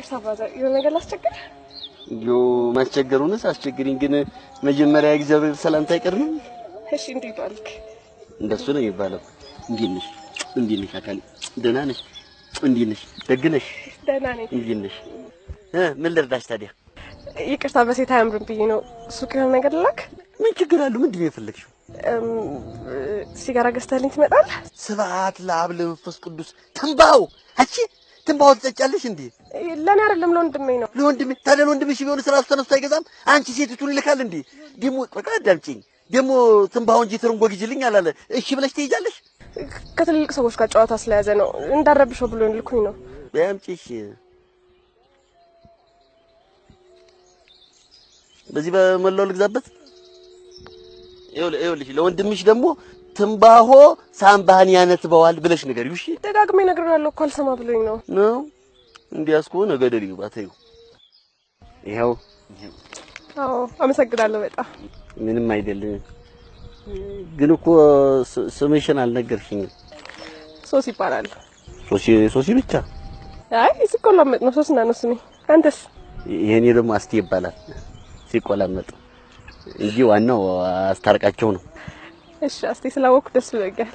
ይቅርታ ብራዘር የሆነ ነገር ላስቸግር ዮ ማስቸገሩንስ አስቸግሪኝ ግን መጀመሪያ እግዚአብሔር ሰላምታ አይቀርም እሺ እንዴት ዋልክ እንደሱ ነው የሚባለው እንዴት ነሽ አካል ደህና ነሽ እንዴት ነሽ ደግ ነሽ ደህና ነኝ እንዴት ነሽ ምን ልርዳሽ ታዲያ ይቅርታ በሴት አያምርም ብዬ ነው ሱቅ የሆነ ነገር ልላክ ምን ችግር አለው ምንድን ነው የፈለግሽው ሲጋራ ገዝተህልኝ ትመጣለህ ስብሐት ለአብ ለመንፈስ ቅዱስ ትንባው አቺ ትንባው ትጠጫለሽ እንዴ ለኔ አይደለም ለወንድሜ ነው ለወንድሜ ታዲያ ለወንድምሽ ቢሆን ስራሱ ተነስቶ አይገዛም አንቺ ሴቲቱን ይልካል እንዴ ደሞ ቆቃ አዳምጪኝ ደሞ ትንባው እንጂ ትርንጎ ግጅልኝ አላለ እሺ ብለሽ ትይጃለሽ ከትልልቅ ሰዎች ጋር ጨዋታ ስለያዘ ነው እንዳረብሽው ብሎ ልኩኝ ነው ያምጪሽ በዚህ በመላው ልግዛበት ይኸውልሽ ለወንድምሽ ደግሞ ትንባሆ ሳምባህን ያነትበዋል ብለሽ ንገሪው እሺ ደጋግሜ እነግረዋለሁ እኮ አልሰማ ብሎኝ ነው እንዲያስ ከሆነ ገደል ይግባ ተይው ይኸው አዎ አመሰግናለሁ በጣም ምንም አይደለም ግን እኮ ስምሽን አልነገርሽኝም ሶሲ ይባላል ሶሲ ብቻ አይ ሲቆላመጥ ነው ሶስና ነው ስሜ አንተስ የኔ ደግሞ አስቴ ይባላል ሲቆላመጥ እንጂ ዋናው አስታርቃቸው ነው እሺ አስቴ ስላወኩ ደስ ብሎኛል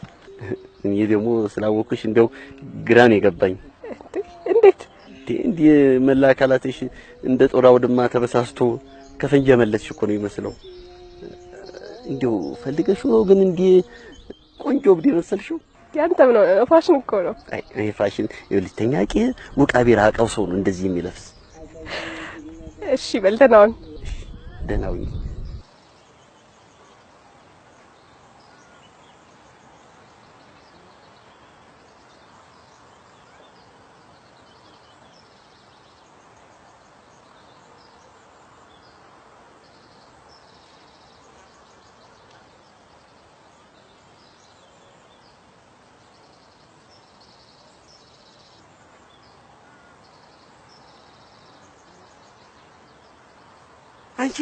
እኔ ደግሞ ስላወኩሽ እንደው ግራን የገባኝ እንዴት እንዴ መላካላትሽ እንደ ጦር አውድማ ተበሳስቶ ከፈንጀ መለስሽ እኮ ነው ይመስለው እንደው ፈልገሽ ነው ግን እንዴ ቆንጆ ብዲ መሰልሽው ያንተም ነው ፋሽን እኮ ነው አይ ፋሽን ይኸውልሽ ተኛቂ ሙቃቢ ራቀው ሰው ነው እንደዚህ የሚለብስ እሺ በልተናውን ደናው አንቺ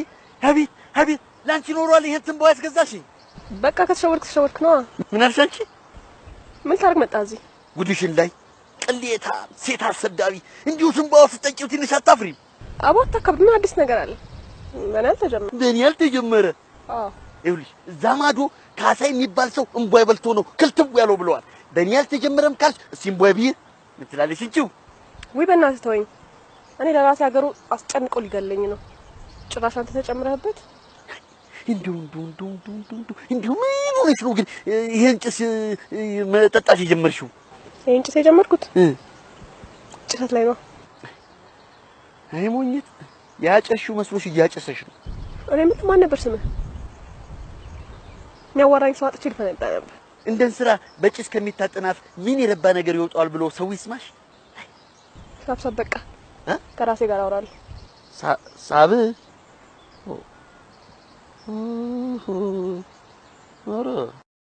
ሀቢት ላንቺ ኖሯል ይሄን ትንባው ያስገዛሽኝ በቃ ከተሸወርክ ነው ምን አልሽ አንቺ ምን ታርግ መጣ እዚህ ጉድሽን ላይ ቅሌታ ሴት አሰዳቢ እንዲሁ ትንባው ፍጠጪው ትንሽ አታፍሪ አቦታ ከብና አዲስ ነገር አለ በእኔ አልተጀመረ ይኸውልሽ እዛ ማዶ ካሳይ የሚባል ሰው እንቧይ በልቶ ነው ክልትው ያለው ብለዋል በእኔ አልተጀመረም ካልሽ እስቲ እንቧይ ቢይ ምን ትላለሽ እንቺው ወይ በእናትህ ተወኝ እኔ ለራሴ ሀገሩ አስጨንቆ ሊገለኝ ነው ጭራሽ አንተ ተጨምረህበት እንዲሁ ምን ሆነሽ ነው ግን ይሄን ጭስ መጠጣት የጀመርሽው ይሄን ጭስ የጀመርኩት ጭሰት ላይ ነው አይ ሞኝት ያጨሽው መስሎሽ እያጨሰሽ ነው እኔ ምን ማን ነበር ስምህ የሚያዋራኝ ሰው አጥቼ ልፈነዳ ነበር እንደን ስራ በጭስ ከሚታጠናፍ ምን የረባ ነገር ይወጣል ብሎ ሰው ይስማሽ ሳብሳብ በቃ ከራሴ ጋር አወራለሁ ሳብ ኦሮ